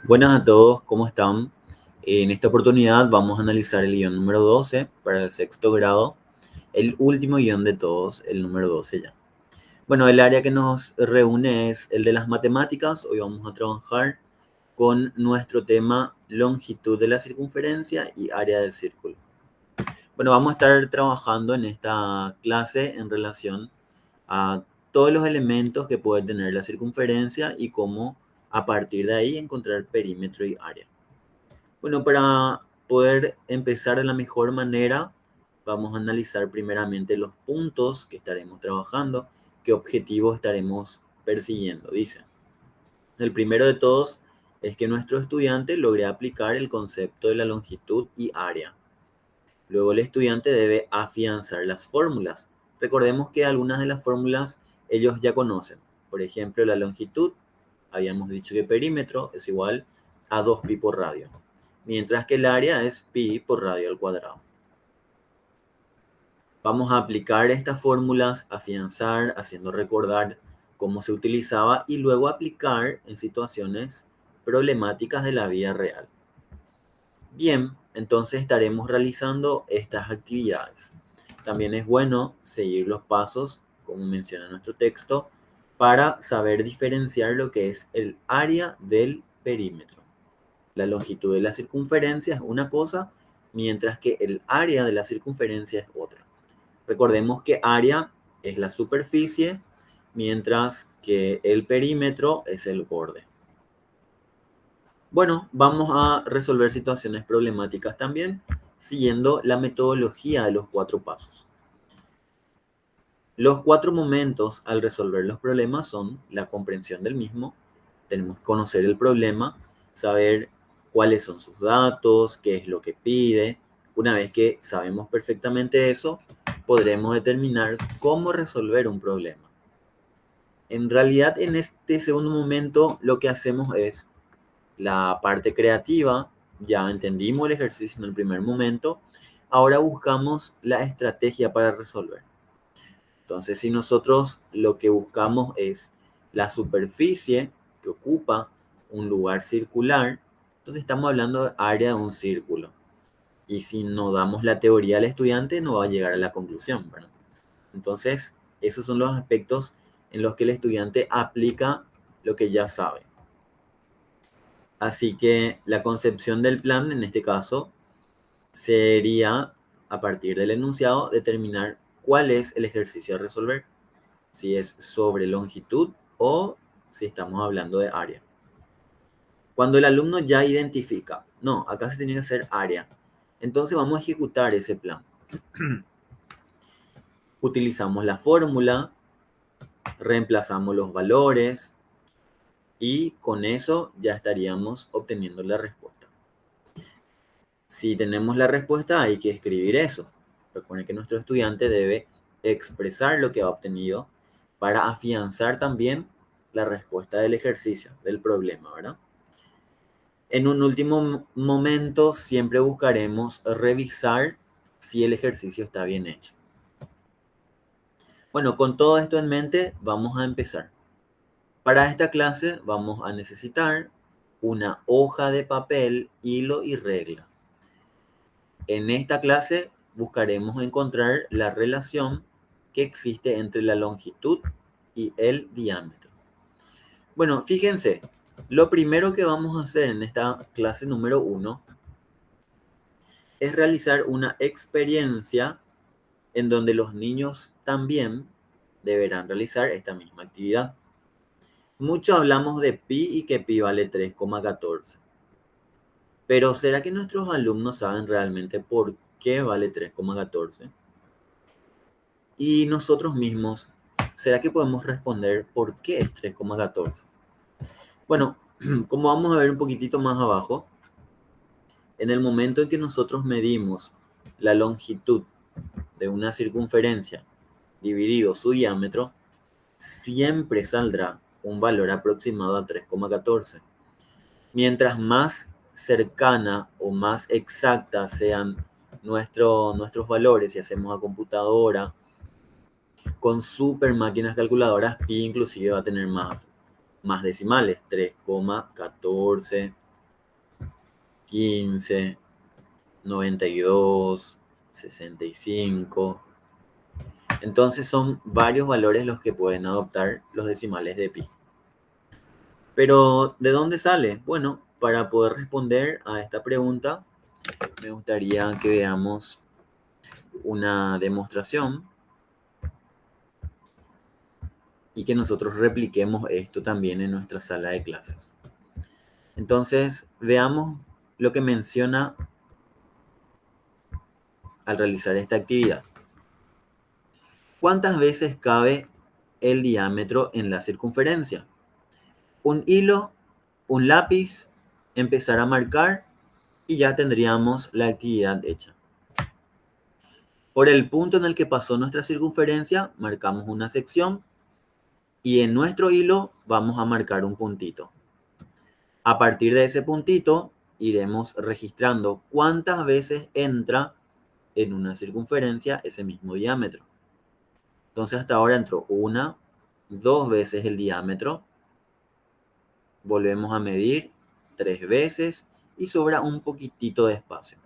Buenas a todos, ¿cómo están? En esta oportunidad vamos a analizar el guión número 12 para el sexto grado, el último guión de todos, el número 12 ya. Bueno, el área que nos reúne es el de las matemáticas. Hoy vamos a trabajar con nuestro tema longitud de la circunferencia y área del círculo. Bueno, vamos a estar trabajando en esta clase en relación a todos los elementos que puede tener la circunferencia y cómo a partir de ahí encontrar perímetro y área. Bueno, para poder empezar de la mejor manera, vamos a analizar primeramente los puntos que estaremos trabajando, qué objetivos estaremos persiguiendo. Dice, el primero de todos es que nuestro estudiante logre aplicar el concepto de la longitud y área. Luego el estudiante debe afianzar las fórmulas. Recordemos que algunas de las fórmulas ellos ya conocen. Por ejemplo, la longitud, habíamos dicho que perímetro es igual a 2pi por radio, mientras que el área es pi por radio al cuadrado. Vamos a aplicar estas fórmulas, afianzar, haciendo recordar cómo se utilizaba y luego aplicar en situaciones problemáticas de la vida real. Bien, entonces estaremos realizando estas actividades. También es bueno seguir los pasos, como menciona nuestro texto, para saber diferenciar lo que es el área del perímetro. La longitud de la circunferencia es una cosa, mientras que el área de la circunferencia es otra. Recordemos que área es la superficie, mientras que el perímetro es el borde. Bueno, vamos a resolver situaciones problemáticas también, siguiendo la metodología de los 4 pasos. Los 4 momentos al resolver los problemas son la comprensión del mismo. Tenemos que conocer el problema, saber cuáles son sus datos, qué es lo que pide. Una vez que sabemos perfectamente eso, podremos determinar cómo resolver un problema. En realidad, en este segundo momento, lo que hacemos es la parte creativa. Ya entendimos el ejercicio en el primer momento. Ahora buscamos la estrategia para resolver. Entonces, si nosotros lo que buscamos es la superficie que ocupa un lugar circular, entonces estamos hablando de área de un círculo. Y si no damos la teoría al estudiante, no va a llegar a la conclusión, ¿verdad? Entonces, esos son los aspectos en los que el estudiante aplica lo que ya sabe. Así que la concepción del plan, en este caso, sería, a partir del enunciado, determinar cuál es el ejercicio a resolver. Si es sobre longitud o si estamos hablando de área. Cuando el alumno ya identifica, no, acá se tiene que hacer área, entonces vamos a ejecutar ese plan. Utilizamos la fórmula, reemplazamos los valores y con eso ya estaríamos obteniendo la respuesta. Si tenemos la respuesta, hay que escribir eso. Recuerden que nuestro estudiante debe expresar lo que ha obtenido para afianzar también la respuesta del ejercicio, del problema, ¿verdad? En un último momento, siempre buscaremos revisar si el ejercicio está bien hecho. Bueno, con todo esto en mente, vamos a empezar. Para esta clase vamos a necesitar una hoja de papel, hilo y regla. En esta clase buscaremos encontrar la relación que existe entre la longitud y el diámetro. Bueno, fíjense, lo primero que vamos a hacer en esta clase número 1 es realizar una experiencia en donde los niños también deberán realizar esta misma actividad. Mucho hablamos de pi y que pi vale 3,14. Pero ¿será que nuestros alumnos saben realmente por qué vale 3,14? Y nosotros mismos, ¿será que podemos responder por qué es 3,14? Bueno, como vamos a ver un poquitito más abajo, en el momento en que nosotros medimos la longitud de una circunferencia dividido su diámetro, siempre saldrá un valor aproximado a 3,14. Mientras más cercana o más exacta sean nuestros valores, si hacemos a computadora, con super máquinas calculadoras, pi inclusive va a tener más decimales, 3,14. 15, 92, 65. Entonces son varios valores los que pueden adoptar los decimales de pi. Pero, ¿de dónde sale? Bueno, para poder responder a esta pregunta, me gustaría que veamos una demostración y que nosotros repliquemos esto también en nuestra sala de clases. Entonces, veamos lo que menciona al realizar esta actividad. ¿Cuántas veces cabe el diámetro en la circunferencia? Un hilo, un lápiz, empezar a marcar y ya tendríamos la actividad hecha. Por el punto en el que pasó nuestra circunferencia, marcamos una sección y en nuestro hilo vamos a marcar un puntito. A partir de ese puntito, iremos registrando cuántas veces entra en una circunferencia ese mismo diámetro. Entonces hasta ahora entró 1, 2 veces el diámetro. Volvemos a medir 3 veces y sobra un poquitito de espacio.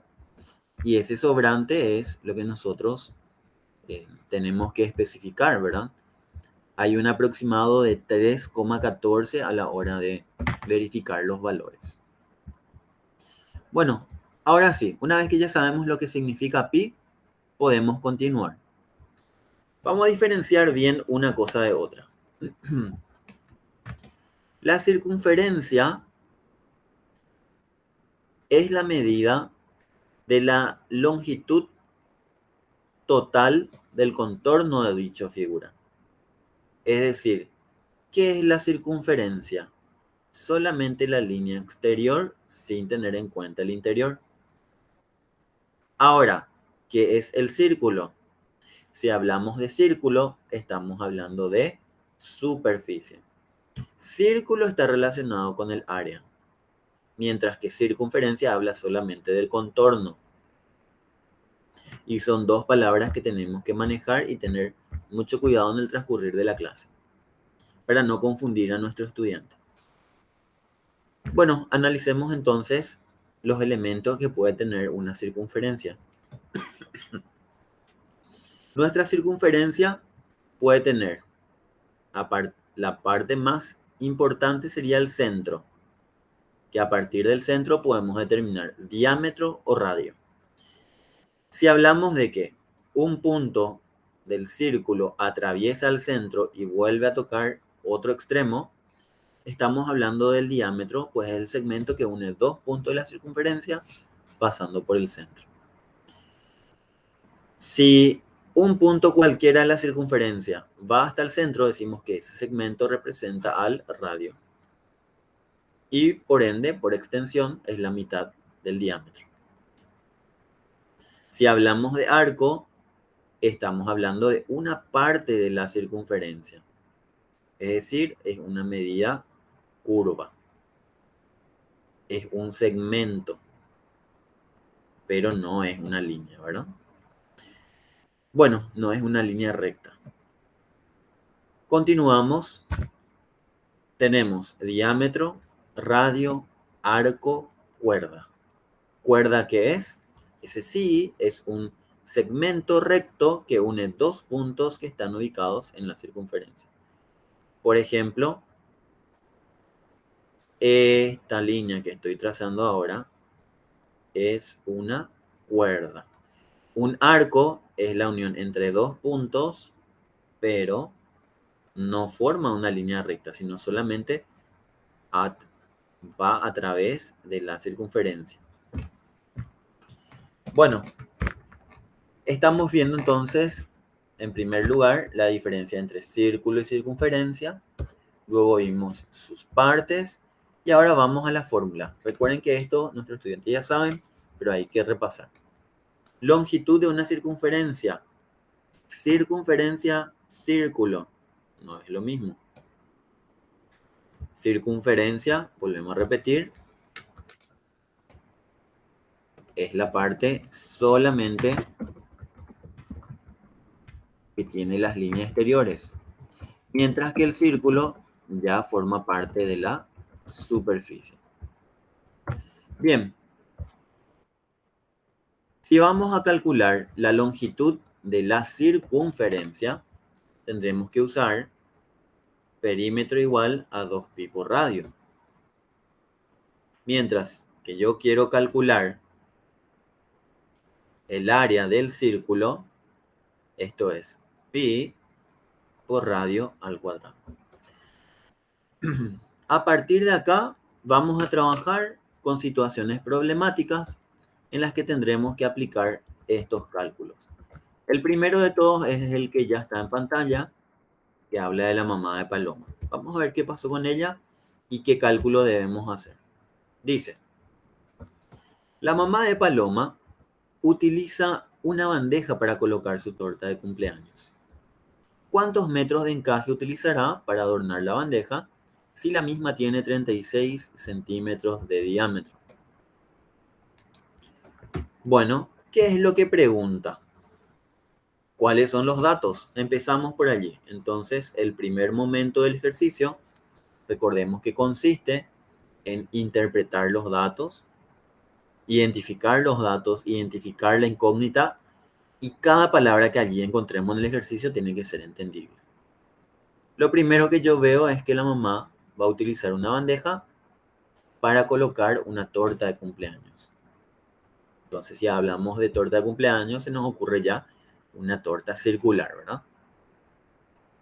Y ese sobrante es lo que nosotros tenemos que especificar, ¿verdad? Hay un aproximado de 3,14 a la hora de verificar los valores. Bueno, ahora sí, una vez que ya sabemos lo que significa pi, podemos continuar. Vamos a diferenciar bien una cosa de otra. La circunferencia es la medida de la longitud total del contorno de dicha figura. Es decir, ¿qué es la circunferencia? Solamente la línea exterior sin tener en cuenta el interior. Ahora, ¿qué es el círculo? Si hablamos de círculo, estamos hablando de superficie. Círculo está relacionado con el área, mientras que circunferencia habla solamente del contorno. Y son dos palabras que tenemos que manejar y tener mucho cuidado en el transcurrir de la clase, para no confundir a nuestro estudiante. Bueno, analicemos entonces los elementos que puede tener una circunferencia. Nuestra circunferencia puede tener, la parte más importante sería el centro, que a partir del centro podemos determinar diámetro o radio. Si hablamos de que un punto del círculo atraviesa el centro y vuelve a tocar otro extremo, estamos hablando del diámetro, pues es el segmento que une dos puntos de la circunferencia pasando por el centro. Si un punto cualquiera de la circunferencia va hasta el centro, decimos que ese segmento representa al radio. Y por ende, por extensión, es la mitad del diámetro. Si hablamos de arco, estamos hablando de una parte de la circunferencia. Es decir, es una medida curva. Es un segmento, pero no es una línea, ¿verdad? Bueno, no es una línea recta. Continuamos. Tenemos diámetro, radio, arco, cuerda. ¿Cuerda qué es? Ese sí es un segmento recto que une dos puntos que están ubicados en la circunferencia. Por ejemplo, esta línea que estoy trazando ahora es una cuerda. Un arco es la unión entre dos puntos, pero no forma una línea recta, sino solamente va a través de la circunferencia. Bueno, estamos viendo entonces, en primer lugar, la diferencia entre círculo y circunferencia. Luego vimos sus partes y ahora vamos a la fórmula. Recuerden que esto nuestros estudiantes ya saben, pero hay que repasar. Longitud de una circunferencia. Circunferencia, círculo. No es lo mismo. Circunferencia, volvemos a repetir, es la parte solamente que tiene las líneas exteriores, mientras que el círculo ya forma parte de la superficie. Bien, Si vamos a calcular la longitud de la circunferencia, tendremos que usar perímetro igual a 2pi por radio. Mientras que yo quiero calcular el área del círculo, esto es pi por radio al cuadrado. A partir de acá, vamos a trabajar con situaciones problemáticas en las que tendremos que aplicar estos cálculos. El primero de todos es el que ya está en pantalla, que habla de la mamá de Paloma. Vamos a ver qué pasó con ella y qué cálculo debemos hacer. Dice, la mamá de Paloma utiliza una bandeja para colocar su torta de cumpleaños. ¿Cuántos metros de encaje utilizará para adornar la bandeja si la misma tiene 36 centímetros de diámetro? Bueno, ¿qué es lo que pregunta? ¿Cuáles son los datos? Empezamos por allí. Entonces, el primer momento del ejercicio, recordemos que consiste en interpretar los datos, identificar la incógnita, y cada palabra que allí encontremos en el ejercicio tiene que ser entendible. Lo primero que yo veo es que la mamá va a utilizar una bandeja para colocar una torta de cumpleaños. Entonces, si hablamos de torta de cumpleaños, se nos ocurre ya una torta circular, ¿verdad?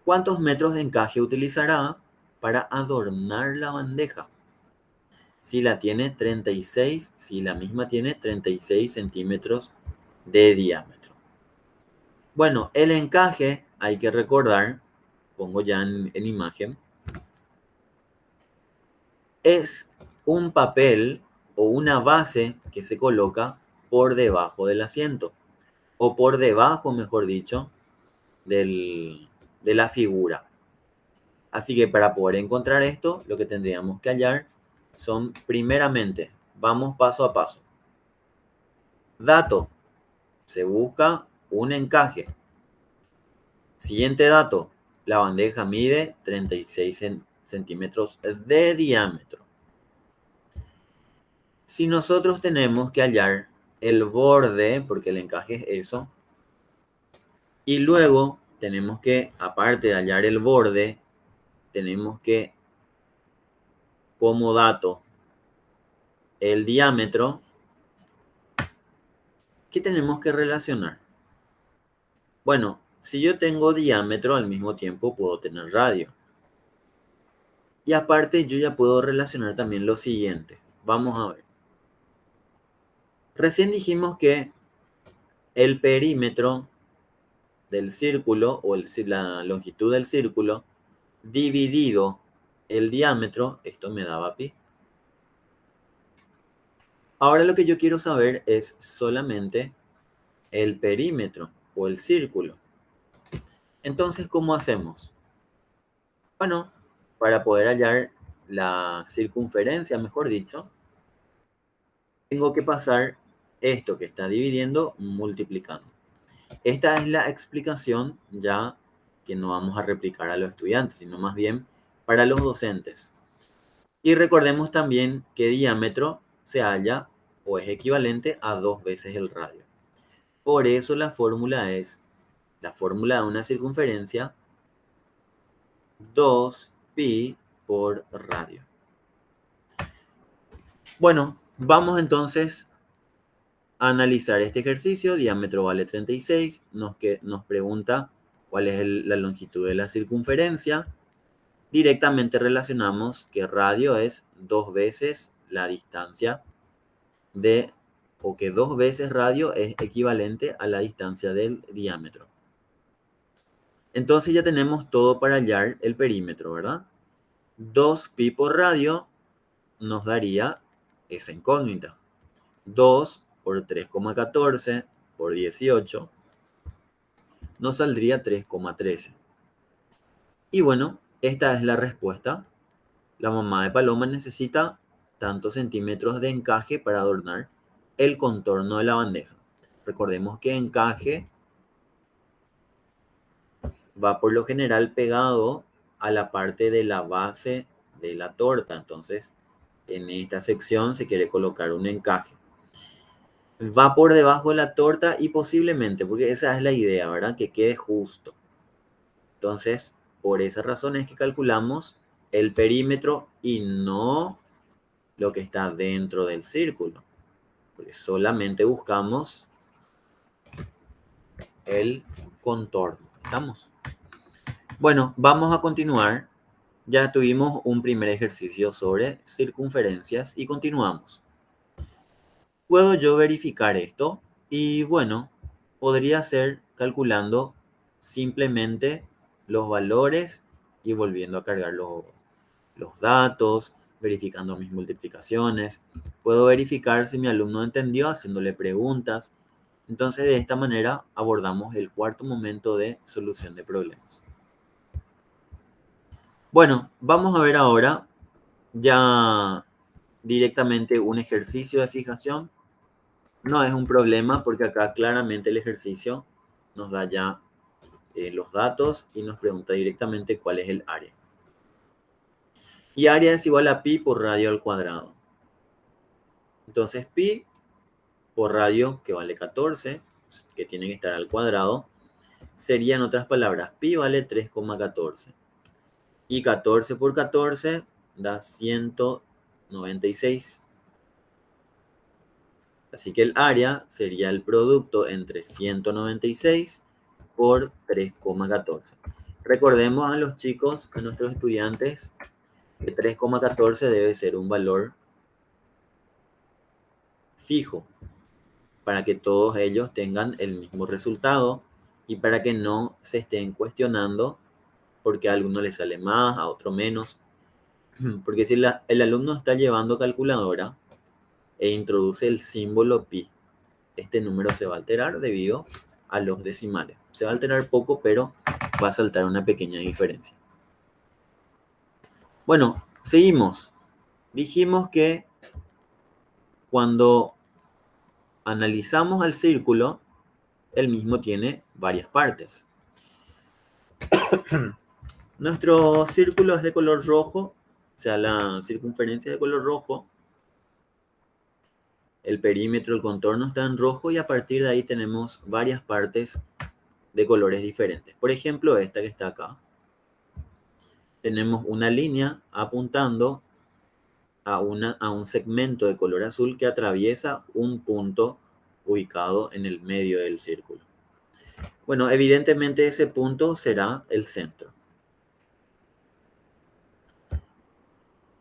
¿Cuántos metros de encaje utilizará para adornar la bandeja? Si la misma tiene 36 centímetros de diámetro. Bueno, el encaje, hay que recordar, pongo ya en imagen, es un papel o una base que se coloca por debajo del asiento, o por debajo, mejor dicho, de la figura. Así que para poder encontrar esto, lo que tendríamos que hallar son, primeramente, vamos paso a paso. Dato, se busca un encaje. Siguiente dato, la bandeja mide 36 centímetros de diámetro. Si nosotros tenemos que hallar el borde, porque el encaje es eso, y luego tenemos que, aparte de hallar el borde, tenemos que, como dato, el diámetro, ¿qué tenemos que relacionar? Bueno, si yo tengo diámetro, al mismo tiempo puedo tener radio. Y aparte yo ya puedo relacionar también lo siguiente. Vamos a ver. Recién dijimos que el perímetro del círculo o la longitud del círculo dividido el diámetro, esto me daba pi. Ahora lo que yo quiero saber es solamente el perímetro o el círculo. Entonces, ¿cómo hacemos? Bueno, para poder hallar la circunferencia, mejor dicho, tengo que pasar esto que está dividiendo multiplicando. Esta es la explicación ya que no vamos a replicar a los estudiantes, sino más bien para los docentes. Y recordemos también que diámetro se halla o es equivalente a 2 veces el radio. Por eso la fórmula es la fórmula de una circunferencia 2pi por radio. Bueno, vamos entonces a analizar este ejercicio. Diámetro vale 36. Nos pregunta cuál es la longitud de la circunferencia. Directamente relacionamos que radio es 2 veces la distancia o que 2 veces radio es equivalente a la distancia del diámetro. Entonces ya tenemos todo para hallar el perímetro, ¿verdad? 2pi por radio nos daría esa incógnita. 2 por 3,14 por 18 nos saldría 3,13. Y bueno, esta es la respuesta. La mamá de Paloma necesita tantos centímetros de encaje para adornar el contorno de la bandeja. Recordemos que encaje va por lo general pegado a la parte de la base de la torta. Entonces, en esta sección se quiere colocar un encaje. va por debajo de la torta y posiblemente, porque esa es la idea, ¿verdad? Que quede justo. Entonces, por esa razón es que calculamos el perímetro y no lo que está dentro del círculo. Porque solamente buscamos el contorno. ¿Estamos? Bueno, vamos a continuar. Ya tuvimos un primer ejercicio sobre circunferencias y continuamos. ¿Puedo yo verificar esto? Y bueno, podría ser calculando simplemente los valores y volviendo a cargar los datos, verificando mis multiplicaciones. Puedo verificar si mi alumno entendió haciéndole preguntas. Entonces, de esta manera abordamos el cuarto momento de solución de problemas. Bueno, vamos a ver ahora ya directamente un ejercicio de fijación. No es un problema porque acá claramente el ejercicio nos da ya los datos y nos pregunta directamente cuál es el área. Y área es igual a pi por radio al cuadrado. Entonces pi por radio, que vale 14, que tiene que estar al cuadrado, sería en otras palabras, pi vale 3,14. Y 14 por 14 da 196. Así que el área sería el producto entre 196 por 3,14. Recordemos a los chicos, a nuestros estudiantes, que 3,14 debe ser un valor fijo para que todos ellos tengan el mismo resultado y para que no se estén cuestionando porque a alguno le sale más, a otro menos. Porque si el alumno está llevando calculadora e introduce el símbolo pi, este número se va a alterar debido a los decimales. Se va a alterar poco, pero va a saltar una pequeña diferencia. Bueno, seguimos. Dijimos que cuando analizamos al círculo, el mismo tiene varias partes. Nuestro círculo es de color rojo, o sea, la circunferencia de color rojo. El perímetro, el contorno está en rojo y a partir de ahí tenemos varias partes de colores diferentes. Por ejemplo, esta que está acá. Tenemos una línea apuntando a un segmento de color azul que atraviesa un punto ubicado en el medio del círculo. Bueno, evidentemente ese punto será el centro.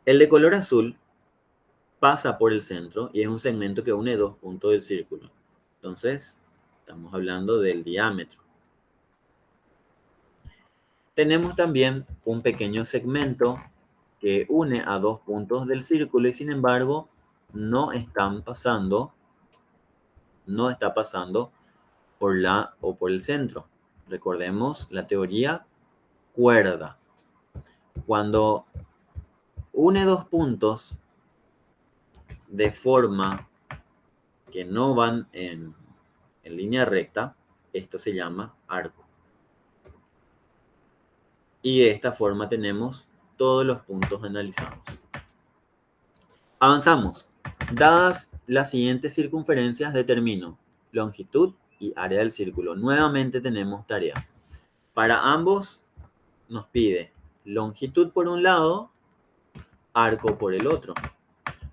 El de color azul pasa por el centro y es un segmento que une dos puntos del círculo. Entonces, estamos hablando del diámetro. Tenemos también un pequeño segmento que une a dos puntos del círculo y sin embargo no está pasando por la o por el centro. Recordemos la teoría cuerda. Cuando une dos puntos de forma que no van en línea recta, esto se llama arco. Y de esta forma tenemos todos los puntos analizados. Avanzamos. Dadas las siguientes circunferencias, determino longitud y área del círculo. Nuevamente tenemos tarea. Para ambos nos pide longitud por un lado, arco por el otro.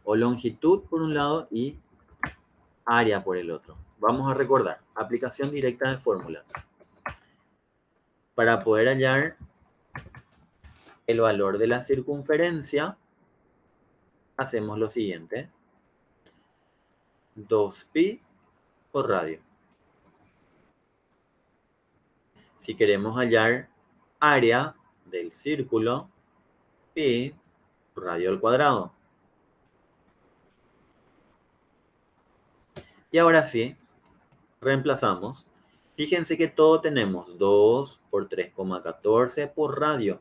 O longitud por un lado y área por el otro. Vamos a recordar, aplicación directa de fórmulas. Para poder hallar el valor de la circunferencia, hacemos lo siguiente. 2pi por radio. Si queremos hallar área del círculo, pi por radio al cuadrado. Y ahora sí, reemplazamos. Fíjense que todo tenemos 2 por 3,14 por radio,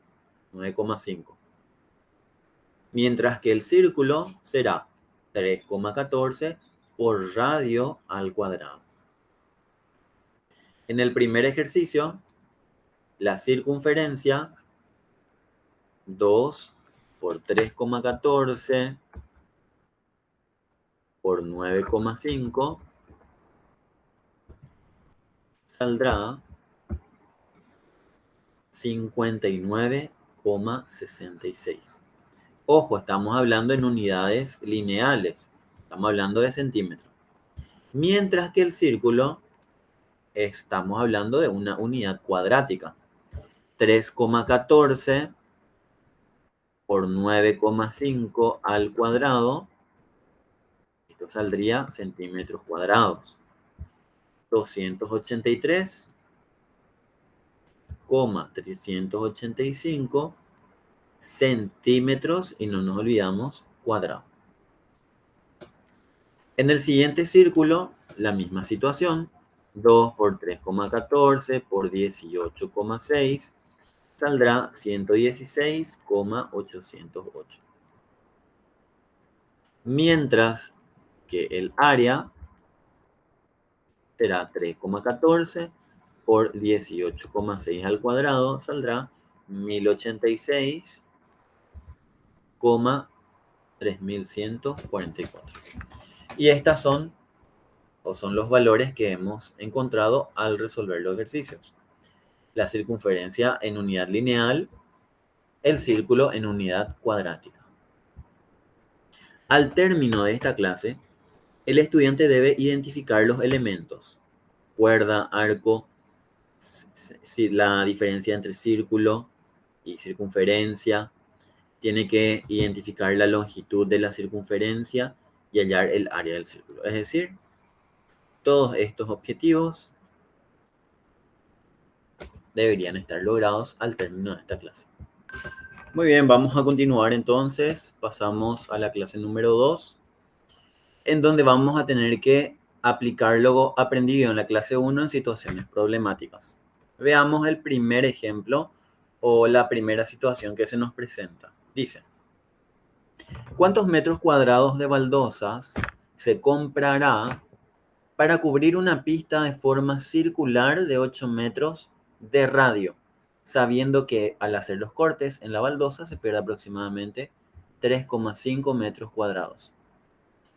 9,5. Mientras que el círculo será 3,14 por radio al cuadrado. En el primer ejercicio, la circunferencia 2 por 3,14 por 9,5 saldrá 59,66. Ojo, estamos hablando en unidades lineales, estamos hablando de centímetros. Mientras que el círculo, estamos hablando de una unidad cuadrática. 3,14 por 9,5 al cuadrado, esto saldría centímetros cuadrados. 283,385 centímetros, y no nos olvidamos, cuadrado. En el siguiente círculo, la misma situación. 2 por 3,14 por 18,6 saldrá 116,808. Mientras que el área será 3,14 por 18,6 al cuadrado, saldrá 1086,3144. Y estas son los valores que hemos encontrado al resolver los ejercicios. La circunferencia en unidad lineal, el círculo en unidad cuadrática. Al término de esta clase, el estudiante debe identificar los elementos: cuerda, arco, la diferencia entre círculo y circunferencia. Tiene que identificar la longitud de la circunferencia y hallar el área del círculo. Es decir, todos estos objetivos deberían estar logrados al término de esta clase. Muy bien, vamos a continuar entonces. Pasamos a la clase número 2, en donde vamos a tener que aplicar lo aprendido en la clase 1 en situaciones problemáticas. Veamos el primer ejemplo o la primera situación que se nos presenta. Dice: ¿cuántos metros cuadrados de baldosas se comprará para cubrir una pista de forma circular de 8 metros de radio, sabiendo que al hacer los cortes en la baldosa se pierde aproximadamente 3,5 metros cuadrados?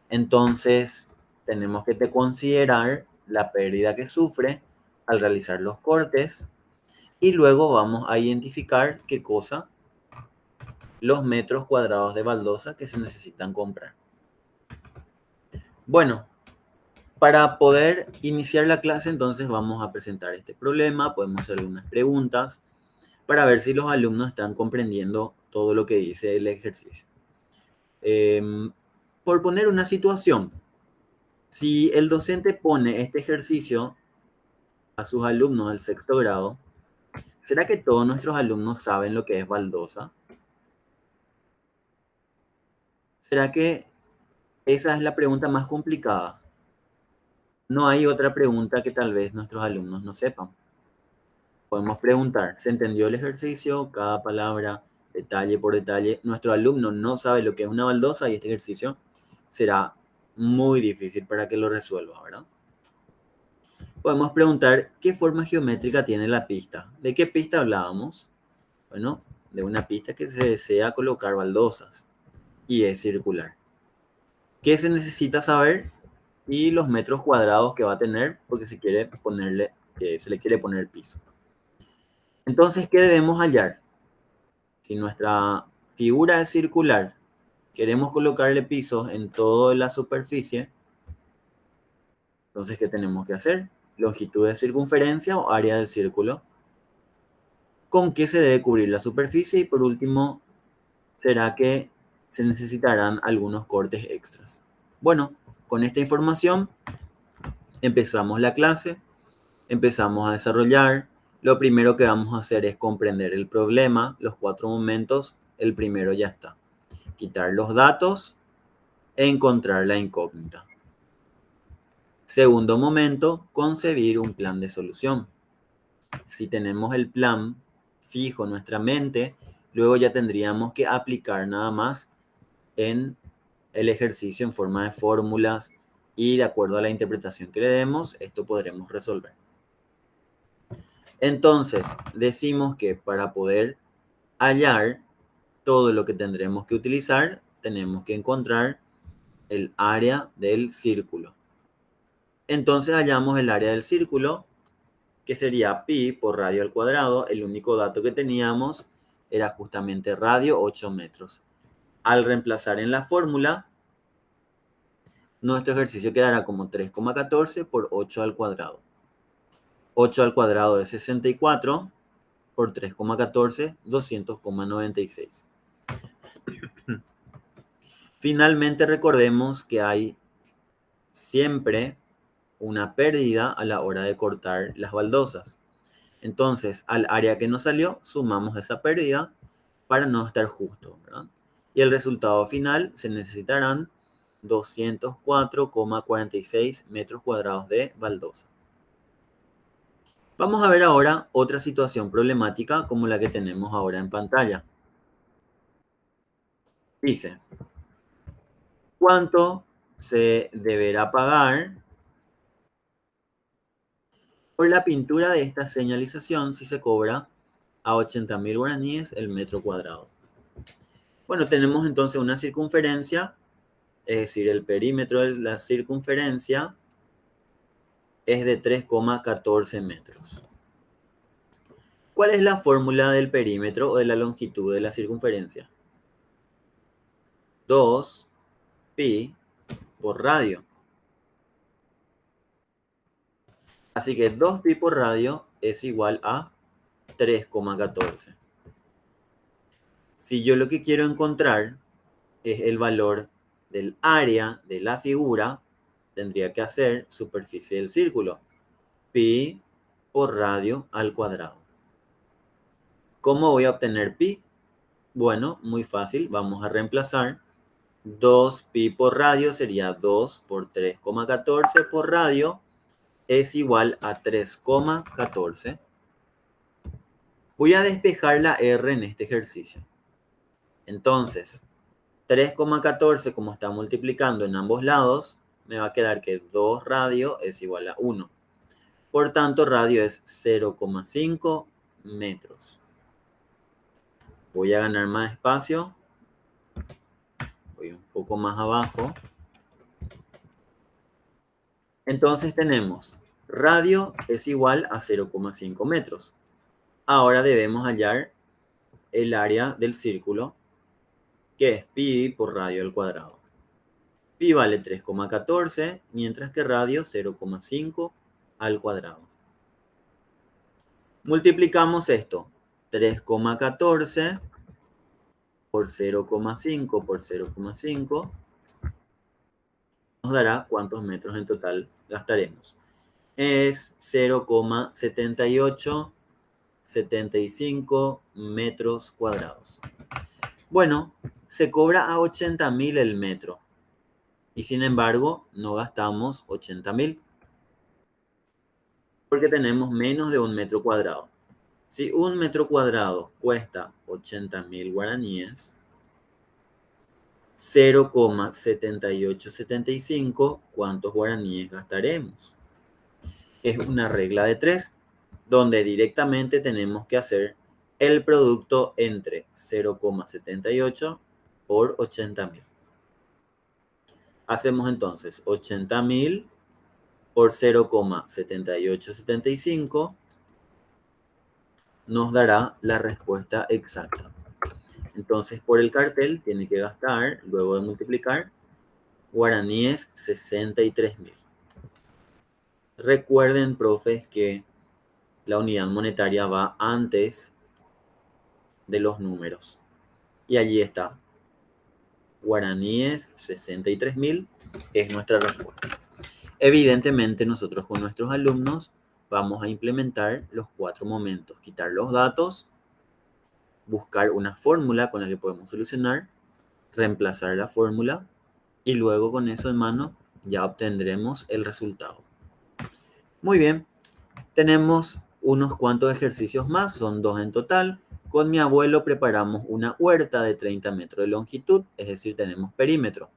Entonces, tenemos que considerar la pérdida que sufre al realizar los cortes, y luego vamos a identificar qué cosa: los metros cuadrados de baldosa que se necesitan comprar. Bueno, para poder iniciar la clase, entonces vamos a presentar este problema. Podemos hacer algunas preguntas para ver si los alumnos están comprendiendo todo lo que dice el ejercicio. Por poner una situación, si el docente pone este ejercicio a sus alumnos del sexto grado, ¿será que todos nuestros alumnos saben lo que es baldosa? ¿Será que esa es la pregunta más complicada? No hay otra pregunta que tal vez nuestros alumnos no sepan. Podemos preguntar: ¿se entendió el ejercicio? Cada palabra, detalle por detalle. Nuestro alumno no sabe lo que es una baldosa y este ejercicio será muy difícil para que lo resuelva, ¿verdad? Podemos preguntar: ¿qué forma geométrica tiene la pista? ¿De qué pista hablábamos? Bueno, de una pista que se desea colocar baldosas y es circular. ¿Qué se necesita saber? Y los metros cuadrados que va a tener, porque se le quiere poner piso. Entonces, ¿qué debemos hallar? Si nuestra figura es circular, queremos colocarle pisos en toda la superficie, entonces, ¿qué tenemos que hacer? Longitud de circunferencia o área del círculo. ¿Con qué se debe cubrir la superficie? Y por último, ¿será que se necesitarán algunos cortes extras? Bueno, con esta información empezamos la clase, empezamos a desarrollar. Lo primero que vamos a hacer es comprender el problema, los 4 momentos. El primero ya está: quitar los datos e encontrar la incógnita. Segundo momento: concebir un plan de solución. Si tenemos el plan fijo en nuestra mente, luego ya tendríamos que aplicar nada más en el ejercicio en forma de fórmulas, y de acuerdo a la interpretación que le demos, esto podremos resolver. Entonces, decimos que para poder hallar todo lo que tendremos que utilizar, tenemos que encontrar el área del círculo. Entonces hallamos el área del círculo que sería pi por radio al cuadrado. El único dato que teníamos era justamente radio, 8 metros. Al reemplazar en la fórmula, nuestro ejercicio quedará como 3,14 por 8 al cuadrado. 8 al cuadrado es 64 por 3,14, 200,96. Finalmente recordemos que hay siempre una pérdida a la hora de cortar las baldosas. Entonces, al área que nos salió, sumamos esa pérdida para no estar justo, ¿verdad? Y el resultado final se necesitarán 204,46 metros cuadrados de baldosa. Vamos a ver ahora otra situación problemática como la que tenemos ahora en pantalla. Dice, ¿cuánto se deberá pagar por la pintura de esta señalización si se cobra a 80.000 guaraníes el metro cuadrado? Bueno, tenemos entonces una circunferencia, es decir, el perímetro de la circunferencia es de 3,14 metros. ¿Cuál es la fórmula del perímetro o de la longitud de la circunferencia? 2 pi por radio. Así que 2 pi por radio es igual a 3,14. Si yo lo que quiero encontrar es el valor del área de la figura, tendría que hacer superficie del círculo. Pi por radio al cuadrado. ¿Cómo voy a obtener pi? Bueno, muy fácil. Vamos a reemplazar. 2 pi por radio sería 2 por 3,14 por radio es igual a 3,14. Voy a despejar la R en este ejercicio. Entonces, 3,14 como está multiplicando en ambos lados, me va a quedar que 2 radio es igual a 1. Por tanto, radio es 0,5 metros. Voy a ganar más espacio. Voy un poco más abajo. Entonces tenemos radio es igual a 0,5 metros. Ahora debemos hallar el área del círculo, que es pi por radio al cuadrado. Pi vale 3,14, mientras que radio 0,5 al cuadrado. Multiplicamos esto. 3,14 por 0,5 por 0,5 nos dará cuántos metros en total gastaremos. Es 0,7875 metros cuadrados. Bueno, se cobra a 80.000 el metro. Y sin embargo, no gastamos 80.000. Porque tenemos menos de un metro cuadrado. Si un metro cuadrado cuesta 80.000 guaraníes, 0,7875, ¿cuántos guaraníes gastaremos? Es una regla de 3, donde directamente tenemos que hacer el producto entre 0,78 por 80.000. Hacemos entonces 80.000 por 0,7875 nos dará la respuesta exacta. Entonces, por el cartel tiene que gastar, luego de multiplicar, guaraníes 63.000. Recuerden, profes, que la unidad monetaria va antes de los números. Y allí está. Guaraníes 63.000 es nuestra respuesta. Evidentemente, nosotros con nuestros alumnos vamos a implementar los 4 momentos. Quitar los datos, buscar una fórmula con la que podemos solucionar, reemplazar la fórmula y luego con eso en mano ya obtendremos el resultado. Muy bien, tenemos unos cuantos ejercicios más, son 2 en total. Con mi abuelo preparamos una huerta de 30 metros de longitud, es decir, tenemos perímetro.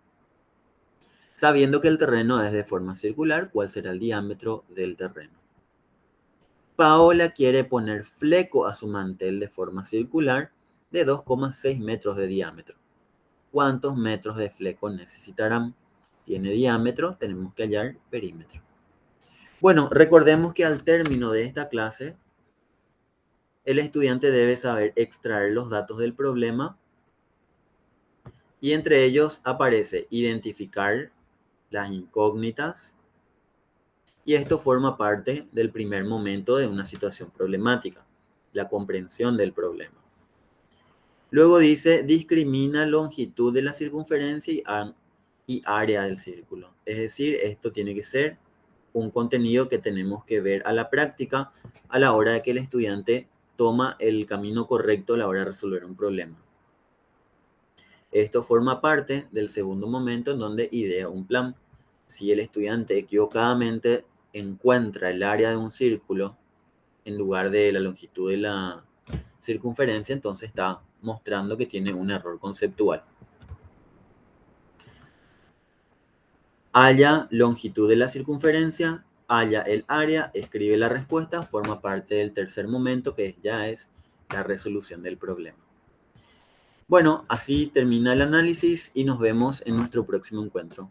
Sabiendo que el terreno es de forma circular, ¿cuál será el diámetro del terreno? Paola quiere poner fleco a su mantel de forma circular de 2,6 metros de diámetro. ¿Cuántos metros de fleco necesitarán? Tiene diámetro, tenemos que hallar perímetro. Bueno, recordemos que al término de esta clase, el estudiante debe saber extraer los datos del problema y entre ellos aparece identificar las incógnitas y esto forma parte del primer momento de una situación problemática, la comprensión del problema. Luego dice, discrimina longitud de la circunferencia y área del círculo. Es decir, esto tiene que ser un contenido que tenemos que ver a la práctica a la hora de que el estudiante toma el camino correcto a la hora de resolver un problema. Esto forma parte del segundo momento en donde idea un plan. Si el estudiante equivocadamente encuentra el área de un círculo en lugar de la longitud de la circunferencia, entonces está mostrando que tiene un error conceptual. Halla longitud de la circunferencia, halla el área, escribe la respuesta, forma parte del tercer momento que ya es la resolución del problema. Bueno, así termina el análisis y nos vemos en nuestro próximo encuentro.